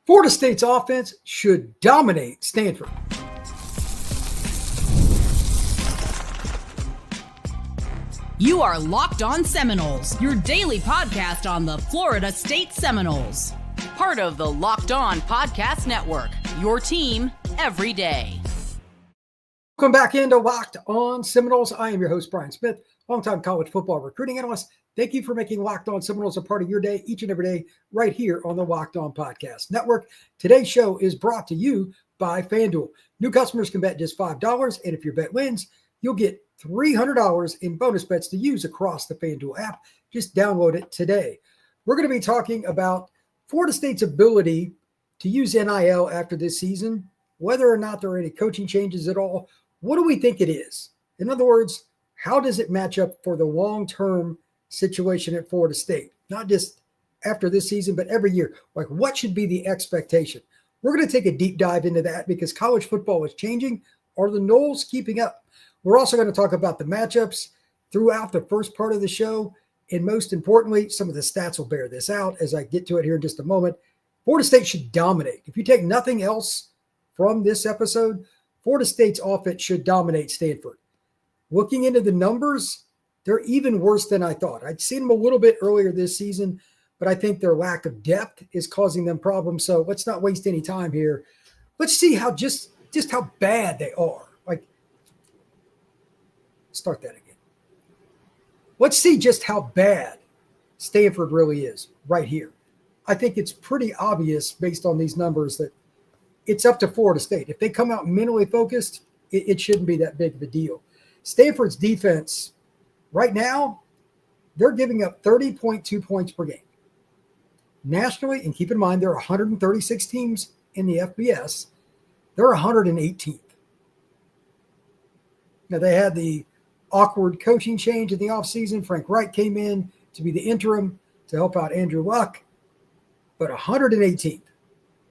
Florida State's offense should dominate Stanford. You are Locked On Seminoles, your daily podcast on the Florida State Seminoles. Part of the Locked On Podcast Network, your team every day. Welcome back into Locked On Seminoles. I am your host, Brian Smith, longtime college football recruiting analyst. Thank you for making Locked On Seminoles a part of your day each and every day right here on the Locked On Podcast Network. Today's show is brought to you by FanDuel. New customers can bet just $5, and if your bet wins, you'll get $300 in bonus bets to use across the FanDuel app. Just download it today. We're going to be talking about Florida State's ability to use NIL after this season, whether or not there are any coaching changes at all. What do we think it is? In other words, how does it match up for the long-term situation at Florida State? Not just after this season, but every year. Like, what should be the expectation? We're going to take a deep dive into that because college football is changing. Are the Noles keeping up? We're also going to talk about the matchups throughout the first part of the show. And most importantly, some of the stats will bear this out as I get to it here in just a moment. Florida State should dominate. If you take nothing else from this episode, Florida State's offense should dominate Stanford. Looking into the numbers, they're even worse than I thought. I'd seen them a little bit earlier this season, but I think their lack of depth is causing them problems. So let's not waste any time here. Let's see how just how bad they are. Start that again. Let's see just how bad Stanford really is right here. I think it's pretty obvious based on these numbers that it's up to Florida State. If they come out mentally focused, it shouldn't be that big of a deal. Stanford's defense right now, they're giving up 30.2 points per game. Nationally, and keep in mind, there are 136 teams in the FBS. They're 118th. Now, they had the awkward coaching change in the offseason. Frank Wright came in to be the interim to help out Andrew Luck, but 118th.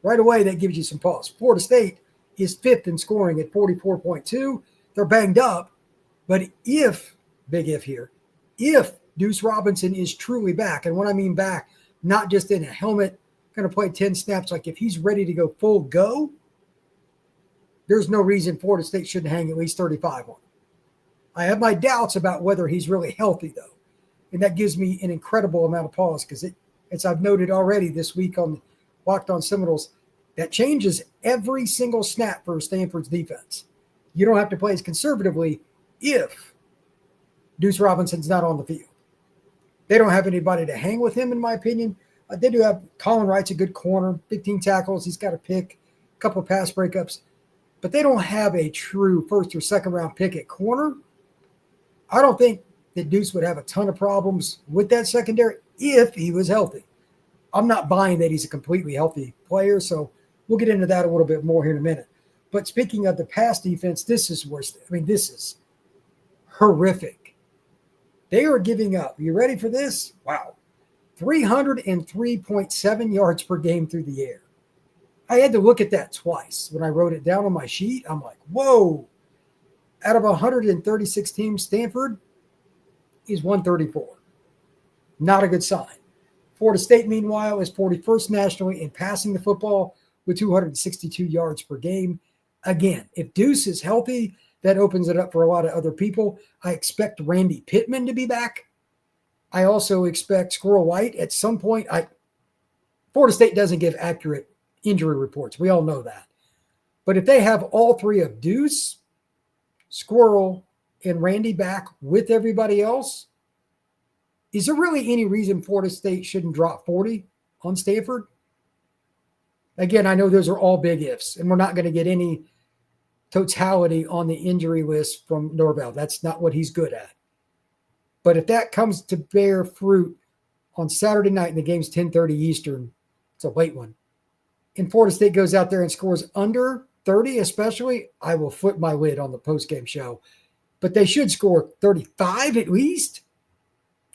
Right away, that gives you some pause. Florida State is fifth in scoring at 44.2. They're banged up, but if Deuce Robinson is truly back, and when I mean back, not just in a helmet, going to play 10 snaps, like if he's ready to go full go, there's no reason Florida State shouldn't hang at least 35 on him. I have my doubts about whether he's really healthy, though. And that gives me an incredible amount of pause because, as I've noted already this week on Locked On Seminoles, that changes every single snap for Stanford's defense. You don't have to play as conservatively if Deuce Robinson's not on the field. They don't have anybody to hang with him, in my opinion. They do have Colin Wright's a good corner, 15 tackles. He's got a pick, a couple of pass breakups. But they don't have a true first or second round pick at corner. I don't think that Deuce would have a ton of problems with that secondary if he was healthy. I'm not buying that he's a completely healthy player, so we'll get into that a little bit more here in a minute. But speaking of the pass defense, this is worse. I mean, this is horrific. They are giving up. You ready for this? Wow. 303.7 yards per game through the air. I had to look at that twice when I wrote it down on my sheet. I'm like, whoa. Out of 136 teams, Stanford is 134. Not a good sign. Florida State, meanwhile, is 41st nationally in passing the football with 262 yards per game. Again, if Deuce is healthy, that opens it up for a lot of other people. I expect Randy Pittman to be back. I also expect Squirrel White at some point. Florida State doesn't give accurate injury reports. We all know that. But if they have all three of Deuce, Squirrel, and Randy back with everybody else, is there really any reason Florida State shouldn't drop 40 on Stanford? Again, I know those are all big ifs, and we're not going to get any totality on the injury list from Norvell. That's not what he's good at. But if that comes to bear fruit on Saturday night and the game's 10:30 Eastern, it's a late one, and Florida State goes out there and scores under 30 especially, I will flip my lid on the postgame show. But they should score 35 at least.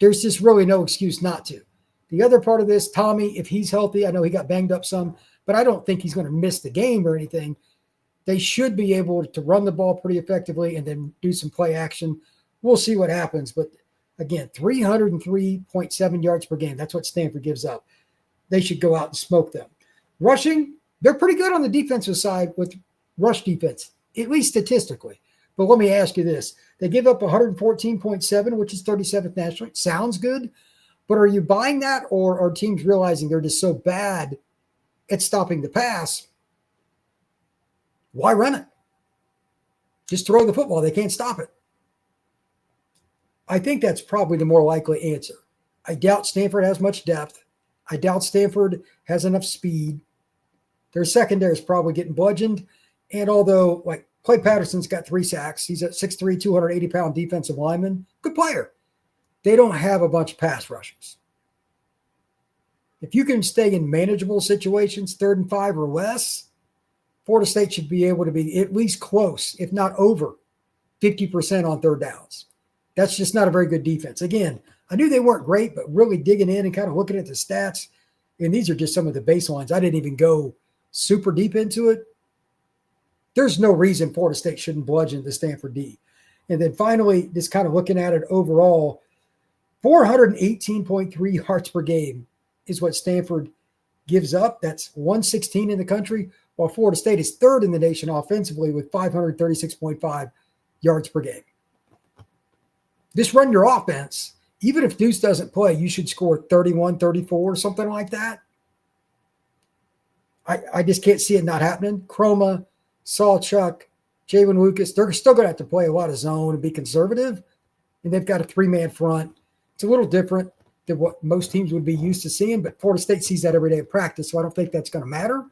There's just really no excuse not to. The other part of this, Tommy, if he's healthy, I know he got banged up some, but I don't think he's going to miss the game or anything. They should be able to run the ball pretty effectively and then do some play action. We'll see what happens. But again, 303.7 yards per game. That's what Stanford gives up. They should go out and smoke them. Rushing, they're pretty good on the defensive side with rush defense, at least statistically. But let me ask you this. They give up 114.7, which is 37th nationally. Sounds good. But are you buying that, or are teams realizing they're just so bad at stopping the pass? Why run it? Just throw the football. They can't stop it. I think that's probably the more likely answer. I doubt Stanford has much depth. I doubt Stanford has enough speed. Their secondary is probably getting bludgeoned. And although, like, Clay Patterson's got 3 sacks, he's a 6'3", 280-pound defensive lineman, good player. They don't have a bunch of pass rushers. If you can stay in manageable situations, 3rd and 5 or less, Florida State should be able to be at least close, if not over 50% on 3rd downs. That's just not a very good defense. Again, I knew they weren't great, but really digging in and kind of looking at the stats, and these are just some of the baselines. I didn't even go super deep into it. There's no reason Florida State shouldn't bludgeon the Stanford D. And then finally, just kind of looking at it overall, 418.3 yards per game is what Stanford gives up. That's 116 in the country, while Florida State is 3rd in the nation offensively with 536.5 yards per game. Just run your offense. Even if Deuce doesn't play, you should score 31, 34, something like that. I just can't see it not happening. Chroma, Sawchuk, Jalen Lucas, they're still going to have to play a lot of zone and be conservative. And they've got a 3-man front. It's a little different than what most teams would be used to seeing, but Florida State sees that every day in practice, so I don't think that's going to matter.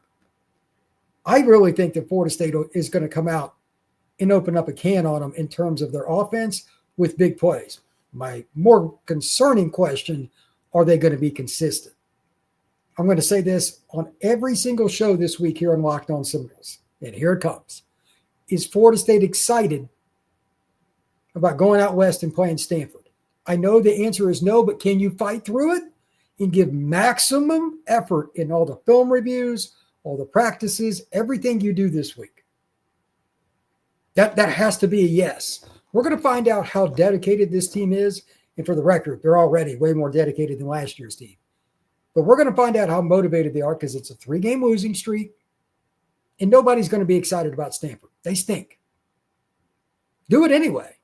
I really think that Florida State is going to come out and open up a can on them in terms of their offense with big plays. My more concerning question, are they going to be consistent? I'm going to say this on every single show this week here on Locked On Seminoles, and here it comes. Is Florida State excited about going out west and playing Stanford? I know the answer is no, but can you fight through it and give maximum effort in all the film reviews, all the practices, everything you do this week? That has to be a yes. We're going to find out how dedicated this team is. And for the record, they're already way more dedicated than last year's team. But we're going to find out how motivated they are because it's a 3-game losing streak. And nobody's going to be excited about Stanford. They stink. Do it anyway.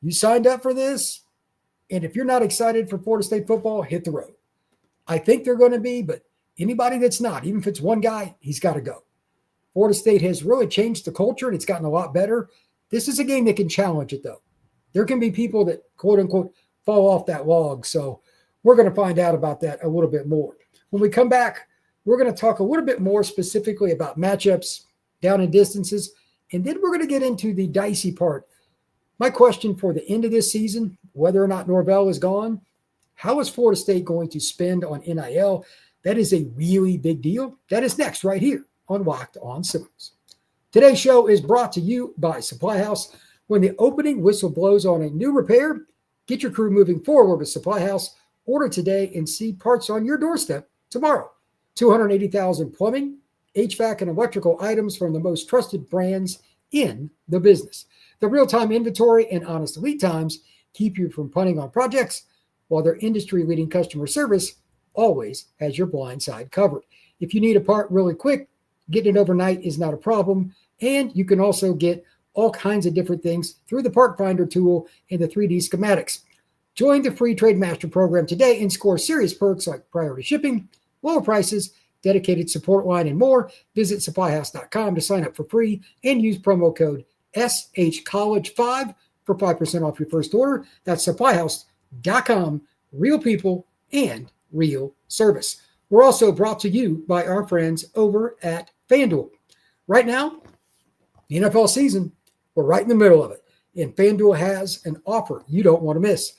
You signed up for this. And if you're not excited for Florida State football, hit the road. I think they're going to be, but anybody that's not, even if it's one guy, he's got to go. Florida State has really changed the culture, and it's gotten a lot better. This is a game that can challenge it, though. There can be people that, quote-unquote, fall off that log. So we're going to find out about that a little bit more. When we come back, we're going to talk a little bit more specifically about matchups, down and distances, and then we're going to get into the dicey part. My question for the end of this season, whether or not Norvell is gone, how is Florida State going to spend on NIL? That is a really big deal. That is next right here on Locked On Seminoles. Today's show is brought to you by SupplyHouse. When the opening whistle blows on a new repair, get your crew moving forward with SupplyHouse. Order today and see parts on your doorstep tomorrow. 280,000 plumbing, HVAC, and electrical items from the most trusted brands in the business. The real-time inventory and honest lead times keep you from punting on projects, while their industry-leading customer service always has your blind side covered. If you need a part really quick, getting it overnight is not a problem, and you can also get all kinds of different things through the Part Finder tool and the 3D schematics. Join the free Trade Master program today and score serious perks like priority shipping, lower prices, dedicated support line, and more. Visit supplyhouse.com to sign up for free and use promo code SHCollege5 for 5% off your first order. That's supplyhouse.com. Real people and real service. We're also brought to you by our friends over at FanDuel. Right now, the NFL season, we're right in the middle of it. And FanDuel has an offer you don't want to miss.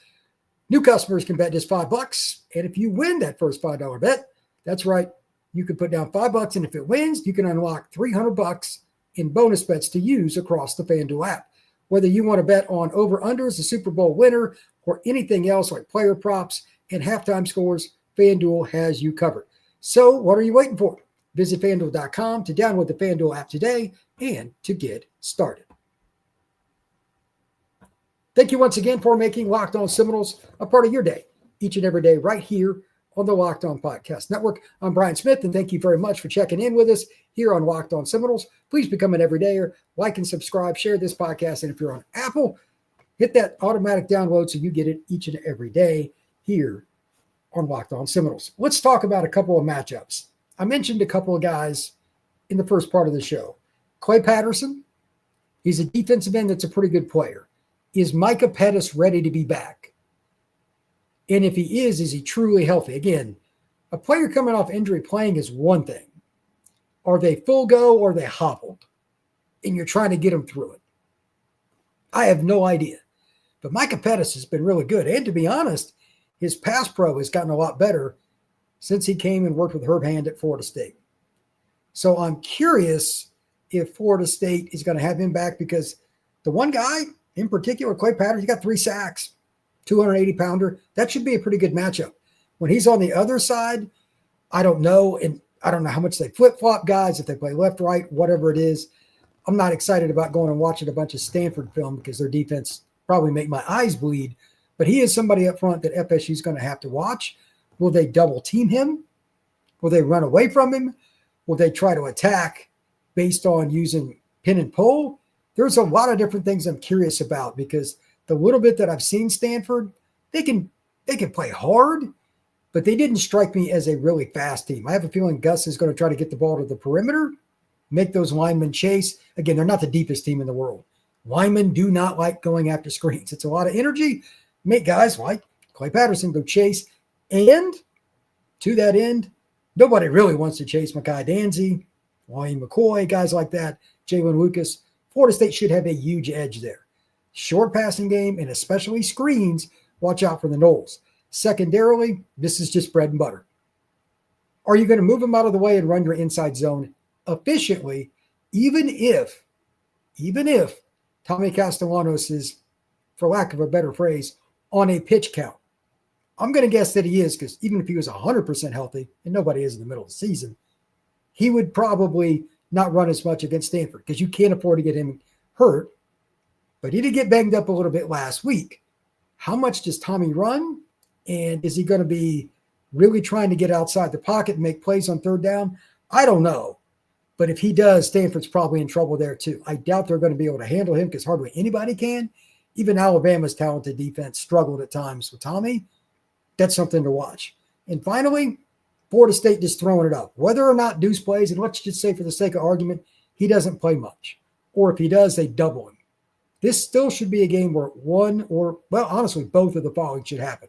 New customers can bet just $5. And if you win that first $5 bet, that's right, you can put down $5. And if it wins, you can unlock $300 in bonus bets to use across the FanDuel app. Whether you want to bet on over-unders, the Super Bowl winner, or anything else like player props and halftime scores, FanDuel has you covered. So what are you waiting for? Visit FanDuel.com to download the FanDuel app today and to get started. Thank you once again for making Locked On Seminoles a part of your day, each and every day right here on the Locked On Podcast Network. I'm Brian Smith, and thank you very much for checking in with us here on Locked On Seminoles. Please become an everydayer. Like and subscribe, share this podcast, and if you're on Apple, hit that automatic download so you get it each and every day here on Locked On Seminoles. Let's talk about a couple of matchups. I mentioned a couple of guys in the first part of the show. Clay Patterson, he's a defensive end that's a pretty good player. Is Micah Pettis ready to be back? And if he is he truly healthy? Again, a player coming off injury playing is one thing. Are they full go or are they hobbled? And you're trying to get them through it. I have no idea. But Micah Pettis has been really good. And to be honest, his pass pro has gotten a lot better since he came and worked with Herb Hand at Florida State. So I'm curious if Florida State is going to have him back, because the one guy in particular, Clay Patterson, he got 3 sacks, 280-pounder. That should be a pretty good matchup. When he's on the other side, I don't know. And I don't know how much they flip-flop guys, if they play left, right, whatever it is. I'm not excited about going and watching a bunch of Stanford film because their defense probably make my eyes bleed. But he is somebody up front that FSU is going to have to watch. Will they double team him? Will they run away from him? Will they try to attack based on using pin and pull? There's a lot of different things I'm curious about, because the little bit that I've seen Stanford, they can play hard, but they didn't strike me as a really fast team. I have a feeling Gus is going to try to get the ball to the perimeter, make those linemen chase. Again, they're not the deepest team in the world. Linemen do not like going after screens. It's a lot of energy. Make guys like Clay Patterson go chase. And to that end, nobody really wants to chase Makai Danzy, Wayne McCoy, guys like that, Jalen Lucas. Florida State should have a huge edge there. Short passing game, and especially screens, watch out for the Noles. Secondarily, this is just bread and butter. Are you going to move them out of the way and run your inside zone efficiently, even if Tommy Castellanos is, for lack of a better phrase, on a pitch count? I'm going to guess that he is, because even if he was 100% healthy, and nobody is in the middle of the season, he would probably not run as much against Stanford, because you can't afford to get him hurt. But he did get banged up a little bit last week. How much does Tommy run? And is he going to be really trying to get outside the pocket and make plays on third down? I don't know. But if he does, Stanford's probably in trouble there too. I doubt they're going to be able to handle him, because hardly anybody can. Even Alabama's talented defense struggled at times with Tommy. That's something to watch. And finally, Florida State just throwing it up. Whether or not Deuce plays, and let's just say for the sake of argument, he doesn't play much. Or if he does, they double him. This still should be a game where one or, well, honestly, both of the following should happen.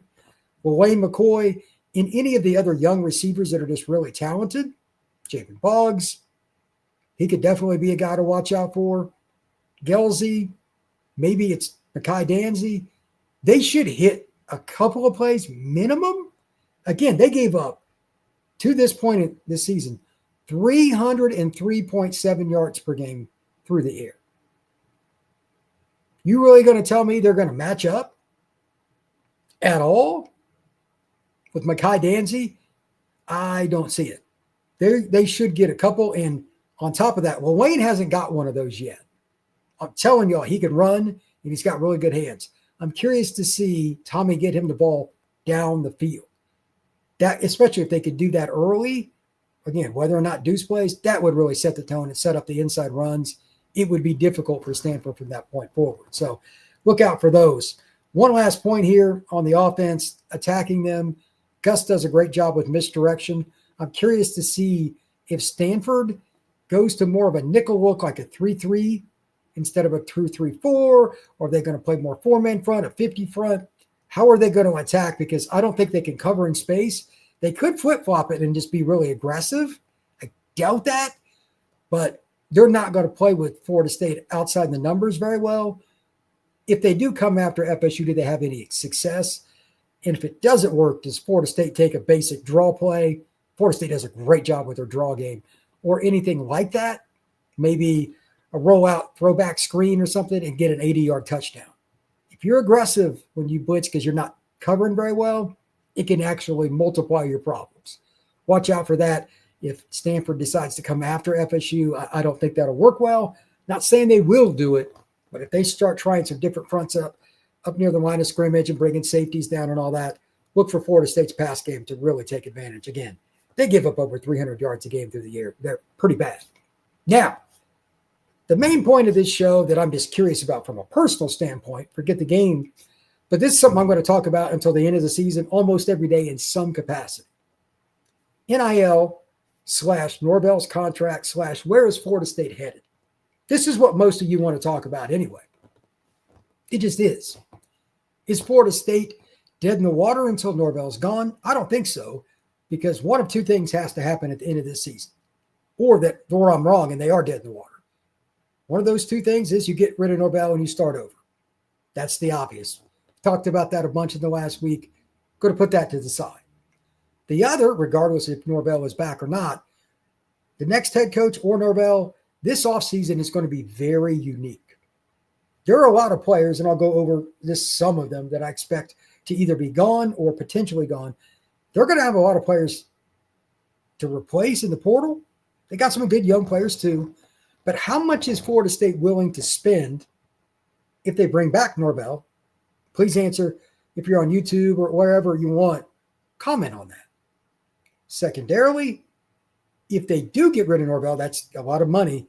Will Wayne McCoy and any of the other young receivers that are just really talented, Jacob Boggs, he could definitely be a guy to watch out for. Gelsey, maybe it's Makai Danzy. They should hit a couple of plays minimum. Again, they gave up, to this point in this season, 303.7 yards per game through the air. You really going to tell me they're going to match up at all with Makai Danzy? I don't see it. They should get a couple. And on top of that, well, Wayne hasn't got one of those yet. I'm telling y'all, he can run, and he's got really good hands. I'm curious to see Tommy get him the ball down the field. That, especially if they could do that early, again, whether or not Deuce plays, that would really set the tone and set up the inside runs. It would be difficult for Stanford from that point forward. So look out for those. One last point here on the offense, attacking them. Gus does a great job with misdirection. I'm curious to see if Stanford goes to more of a nickel look, like a 3-3 instead of a 2-3-4, or are they going to play more 4-man front, a 50 front? How are they going to attack? Because I don't think they can cover in space. They could flip-flop it and just be really aggressive. I doubt that, but they're not going to play with Florida State outside the numbers very well. If they do come after FSU, do they have any success? And if it doesn't work, does Florida State take a basic draw play? Florida State does a great job with their draw game, or anything like that. Maybe a rollout throwback screen or something and get an 80-yard touchdown. If you're aggressive when you blitz because you're not covering very well, it can actually multiply your problems. Watch out for that. If Stanford decides to come after FSU, I don't think that'll work well. Not saying they will do it, but if they start trying some different fronts up near the line of scrimmage and bringing safeties down and all that, look for Florida State's pass game to really take advantage. Again, they give up over 300 yards a game through the air. They're pretty bad. Now, the main point of this show that I'm just curious about from a personal standpoint, forget the game, but this is something I'm going to talk about until the end of the season, almost every day in some capacity. NIL / Norvell's contract / where is Florida State headed? This is what most of you want to talk about anyway. It just is. Is Florida State dead in the water until Norvell's gone? I don't think so, because one of two things has to happen at the end of this season, or I'm wrong and they are dead in the water. One of those two things is you get rid of Norvell and you start over. That's the obvious. Talked about that a bunch in the last week. Going to put that to the side. The other, regardless if Norvell is back or not, the next head coach or Norvell, this offseason is going to be very unique. There are a lot of players, and I'll go over some of them that I expect to either be gone or potentially gone. They're going to have a lot of players to replace in the portal. They got some good young players too. But how much is Florida State willing to spend if they bring back Norvell? Please answer if you're on YouTube or wherever you want. Comment on that. Secondarily, if they do get rid of Norvell, that's a lot of money.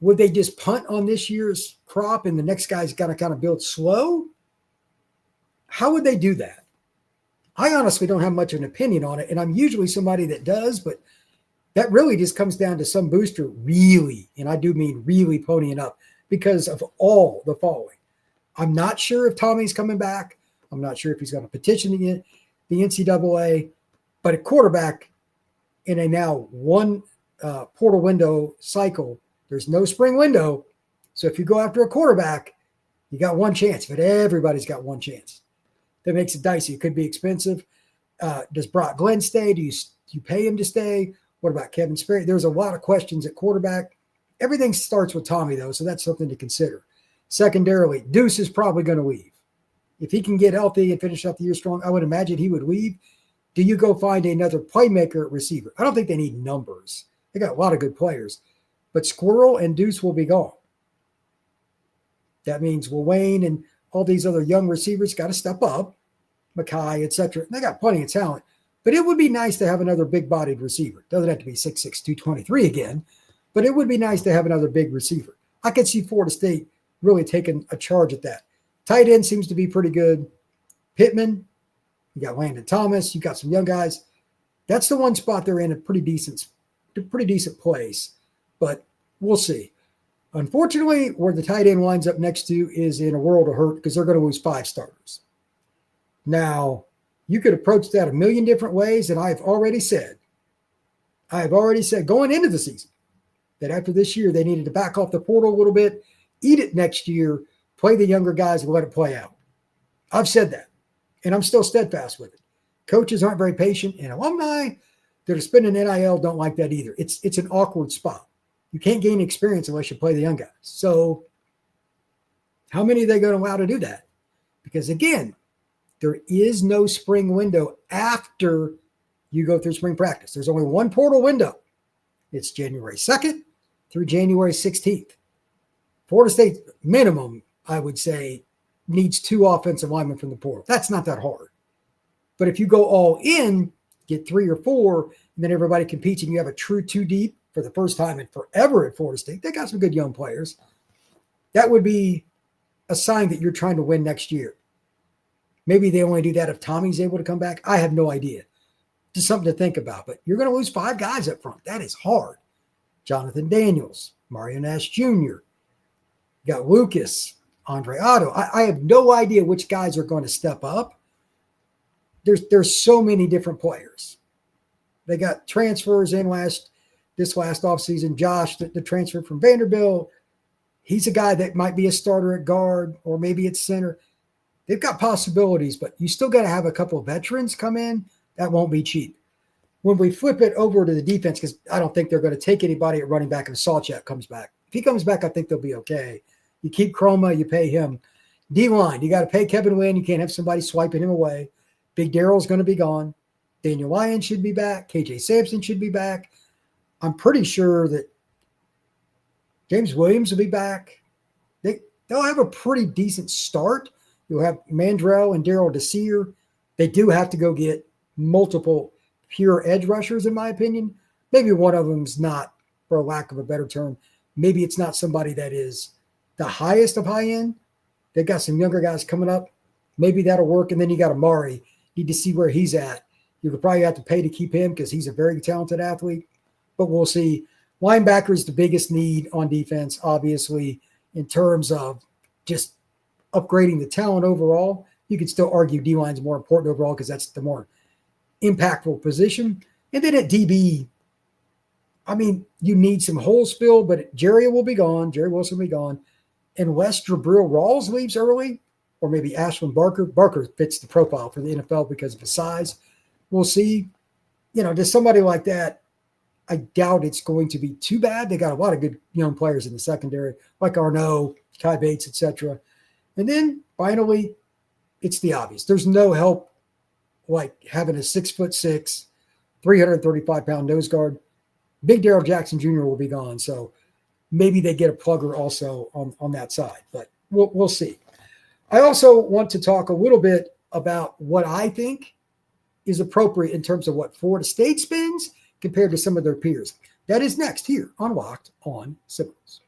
Would they just punt on this year's crop and the next guy's got to kind of build slow? How would they do that? I honestly don't have much of an opinion on it, and I'm usually somebody that does, but that really just comes down to some booster really, and I do mean really ponying up because of all the following. I'm not sure if Tommy's coming back. I'm not sure if he's going to petition the NCAA, but a quarterback in a now one portal window cycle, there's no spring window. So if you go after a quarterback, you got one chance, but everybody's got one chance. That makes it dicey. It could be expensive. Does Brock Glenn stay? Do you pay him to stay? What about Kevin Sperry? There's a lot of questions at quarterback. Everything starts with Tommy, though, so that's something to consider. Secondarily, Deuce is probably going to leave. If he can get healthy and finish out the year strong, I would imagine he would leave. Do you go find another playmaker at receiver? I don't think they need numbers. They got a lot of good players. But Squirrel and Deuce will be gone. That means Wayne and all these other young receivers got to step up, Mackay, etc. They got plenty of talent. But it would be nice to have another big-bodied receiver. Doesn't have to be 6'6", 223 again, but it would be nice to have another big receiver. I could see Florida State really taking a charge at that. Tight end seems to be pretty good. Pittman, you got Landon Thomas, you got some young guys. That's the one spot they're in a pretty decent place, but we'll see. Unfortunately, where the tight end lines up next to is in a world of hurt because they're going to lose 5 starters. Now, you could approach that a million different ways, and I have already said going into the season that after this year, they needed to back off the portal a little bit, eat it next year, play the younger guys, and let it play out. I've said that, and I'm still steadfast with it. Coaches aren't very patient, and alumni that are spending NIL don't like that either. It's an awkward spot. You can't gain experience unless you play the young guys. So how many are they going to allow to do that? Because, again, there is no spring window after you go through spring practice. There's only one portal window. It's January 2nd through January 16th. Florida State minimum, I would say, needs 2 offensive linemen from the portal. That's not that hard. But if you go all in, get 3 or 4, and then everybody competes and you have a true 2 deep for the first time in forever at Florida State, they got some good young players. That would be a sign that you're trying to win next year. Maybe they only do that if Tommy's able to come back. I have no idea. Just something to think about. But you're going to lose 5 guys up front. That is hard. Jonathan Daniels, Mario Nash Jr., you got Lucas, Andre Otto. I have no idea which guys are going to step up. There's so many different players. They got transfers in this last offseason. Josh, the transfer from Vanderbilt, he's a guy that might be a starter at guard or maybe at center. They've got possibilities, but you still got to have a couple of veterans come in. That won't be cheap. When we flip it over to the defense, because I don't think they're going to take anybody at running back if Salchak comes back. If he comes back, I think they'll be okay. You keep Chroma, you pay him. D-line, you got to pay Kevin Wynn. You can't have somebody swiping him away. Big Darrell's going to be gone. Daniel Lyons should be back. KJ Sampson should be back. I'm pretty sure that James Williams will be back. They'll have a pretty decent start. You'll have Mandrell and Daryl Desir. They do have to go get multiple pure edge rushers, in my opinion. Maybe one of them's not, for a lack of a better term, maybe it's not somebody that is the highest of high end. They've got some younger guys coming up. Maybe that'll work. And then you got Amari. Need to see where he's at. You could probably have to pay to keep him because he's a very talented athlete. But we'll see. Linebacker is the biggest need on defense, obviously, in terms of just upgrading the talent overall. You could still argue D-line is more important overall because that's the more impactful position. And then at DB, I mean, you need some holes filled, but Jerry will be gone. Jerry Wilson will be gone. Unless Jabril Rawls leaves early, or maybe Ashwin Barker. Barker fits the profile for the NFL because of his size. We'll see. Does somebody like that, I doubt it's going to be too bad. They got a lot of good young players in the secondary, like Arnaud, Kai Bates, etc. And then finally, it's the obvious. There's no help like having a 6'6", 335-pound nose guard. Big Darrell Jackson Jr. will be gone, so maybe they get a plugger also on that side, but we'll see. I also want to talk a little bit about what I think is appropriate in terms of what Florida State spends compared to some of their peers. That is next here on Locked on Seminoles.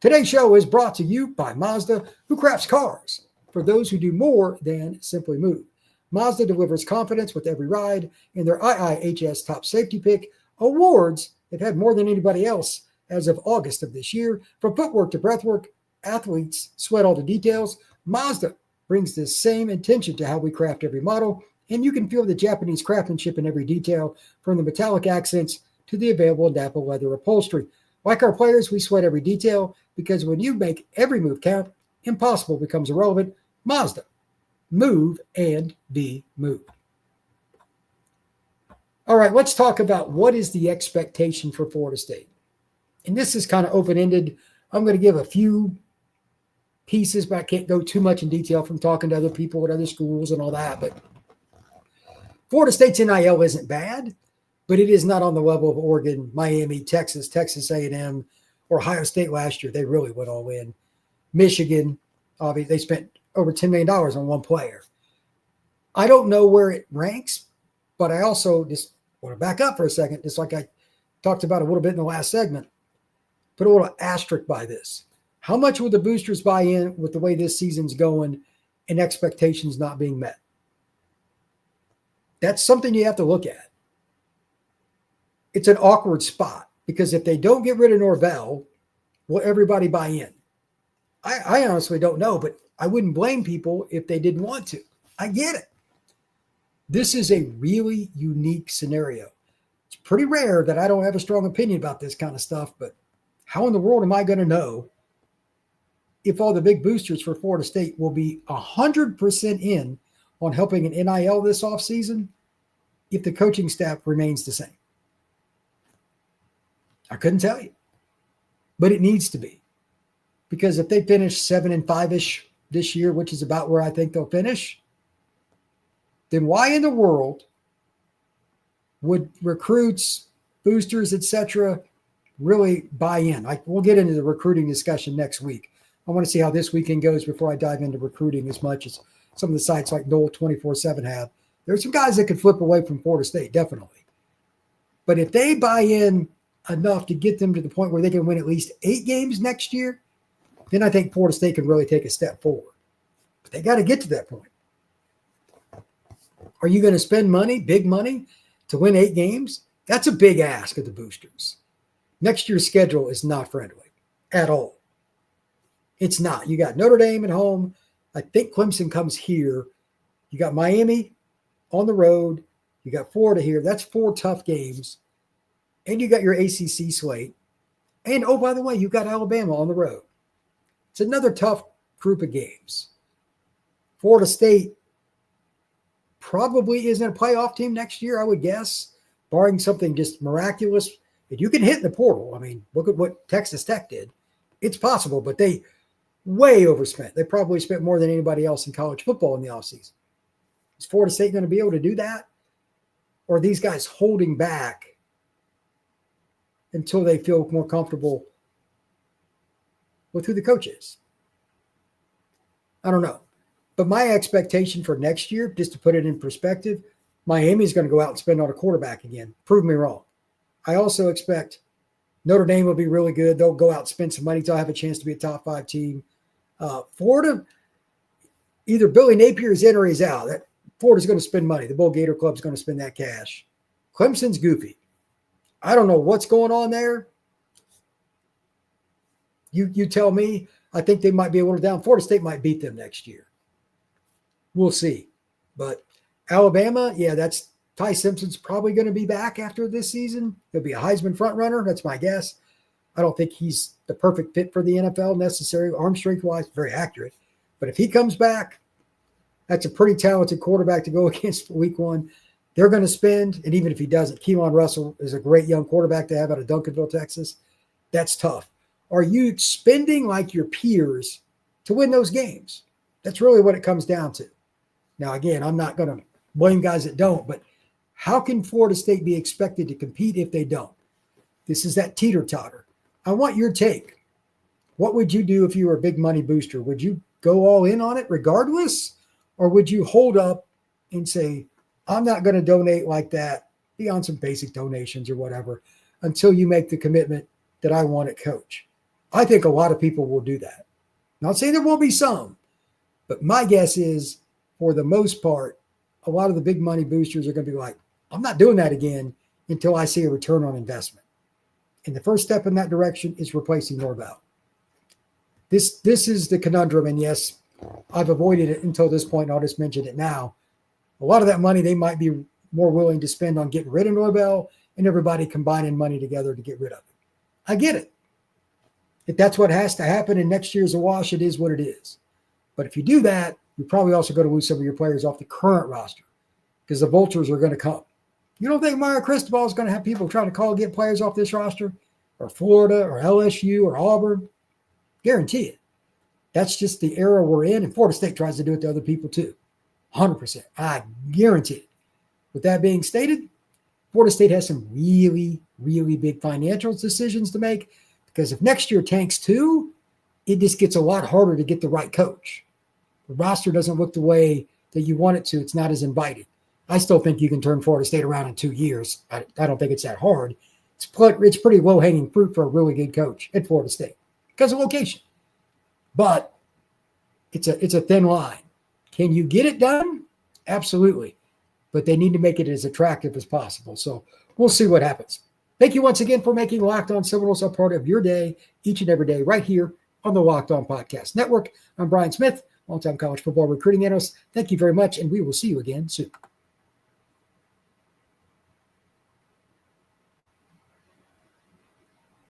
Today's show is brought to you by Mazda, who crafts cars for those who do more than simply move. Mazda delivers confidence with every ride, and their IIHS Top Safety Pick awards they've had more than anybody else as of August of this year. From footwork to breathwork, athletes sweat all the details. Mazda brings the same intention to how we craft every model, and you can feel the Japanese craftsmanship in every detail, from the metallic accents to the available Napa leather upholstery. Like our players, we sweat every detail, because when you make every move count, impossible becomes irrelevant. Mazda. Move and be moved. All right, let's talk about what is the expectation for Florida State. And this is kind of open-ended. I'm going to give a few pieces, but I can't go too much in detail from talking to other people at other schools and all that. But Florida State's NIL isn't bad, but it is not on the level of Oregon, Miami, Texas, Texas A&M, or Ohio State last year. They really went all in. Michigan, obviously, they spent over $10 million on one player. I don't know where it ranks, but I also just want to back up for a second, just like I talked about a little bit in the last segment. Put a little asterisk by this. How much will the boosters buy in with the way this season's going and expectations not being met? That's something you have to look at. It's an awkward spot, because if they don't get rid of Norvell, will everybody buy in? I honestly don't know, but I wouldn't blame people if they didn't want to. I get it. This is a really unique scenario. It's pretty rare that I don't have a strong opinion about this kind of stuff, but how in the world am I going to know if all the big boosters for Florida State will be 100% in on helping an NIL this offseason if the coaching staff remains the same? I couldn't tell you, but it needs to be, because if they finish 7-5-ish this year, which is about where I think they'll finish, then why in the world would recruits, boosters, etc., really buy in? We'll get into the recruiting discussion next week. I want to see how this weekend goes before I dive into recruiting as much as some of the sites like Noles 24/7 have. There's some guys that could flip away from Florida State, definitely. But if they buy in enough to get them to the point where they can win at least 8 games next year, then I think Florida State can really take a step forward. But they got to get to that point. Are you going to spend money, big money, to win 8 games? That's a big ask of the boosters. Next year's schedule is not friendly at all. It's not. You got Notre Dame at home. I think Clemson comes here. You got Miami on the road. You got Florida here. That's 4 tough games. And you got your ACC slate. And, oh, by the way, you've got Alabama on the road. It's another tough group of games. Florida State probably isn't a playoff team next year, I would guess, barring something just miraculous. If you can hit the portal, I mean, look at what Texas Tech did. It's possible, but they way overspent. They probably spent more than anybody else in college football in the offseason. Is Florida State going to be able to do that? Or are these guys holding back until they feel more comfortable with who the coach is? I don't know. But my expectation for next year, just to put it in perspective, Miami's going to go out and spend on a quarterback again. Prove me wrong. I also expect Notre Dame will be really good. They'll go out and spend some money. They'll have a chance to be a top 5 team. Florida, either Billy Napier is in or he's out. Florida's going to spend money. The Bull Gator Club's going to spend that cash. Clemson's goofy. I don't know what's going on there. You tell me. I think they might be a little down. Florida State might beat them next year. We'll see. But Alabama, yeah, that's Ty Simpson's probably going to be back after this season. He'll be a Heisman front runner. That's my guess. I don't think he's the perfect fit for the NFL necessarily, arm strength-wise, very accurate. But if he comes back, that's a pretty talented quarterback to go against week 1. They're going to spend, and even if he doesn't, Keelan Russell is a great young quarterback to have out of Duncanville, Texas. That's tough. Are you spending like your peers to win those games? That's really what it comes down to. Now, again, I'm not going to blame guys that don't, but how can Florida State be expected to compete if they don't? This is that teeter-totter. I want your take. What would you do if you were a big money booster? Would you go all in on it regardless? Or would you hold up and say, I'm not going to donate like that, be on some basic donations or whatever, until you make the commitment that I want to coach? I think a lot of people will do that. Not saying there won't be some, but my guess is, for the most part, a lot of the big money boosters are going to be like, I'm not doing that again until I see a return on investment. And the first step in that direction is replacing Norvell. This is the conundrum. And yes, I've avoided it until this point, and I'll just mention it now. A lot of that money they might be more willing to spend on getting rid of Norvell and everybody combining money together to get rid of it. I get it. If that's what has to happen and next year's a wash, it is what it is. But if you do that, you're probably also going to lose some of your players off the current roster because the vultures are going to come. You don't think Mario Cristobal is going to have people trying to call and get players off this roster? Or Florida or LSU or Auburn? Guarantee it. That's just the era we're in, and Florida State tries to do it to other people too. 100%. I guarantee it. With that being stated, Florida State has some really, really big financial decisions to make because if next year tanks too, it just gets a lot harder to get the right coach. The roster doesn't look the way that you want it to. It's not as inviting. I still think you can turn Florida State around in 2 years. I don't think it's that hard. It's pretty low-hanging fruit for a really good coach at Florida State because of location. But it's a thin line. Can you get it done? Absolutely. But they need to make it as attractive as possible. So we'll see what happens. Thank you once again for making Locked On Seminoles a part of your day, each and every day, right here on the Locked On Podcast Network. I'm Brian Smith, longtime college football recruiting analyst. Thank you very much, and we will see you again soon.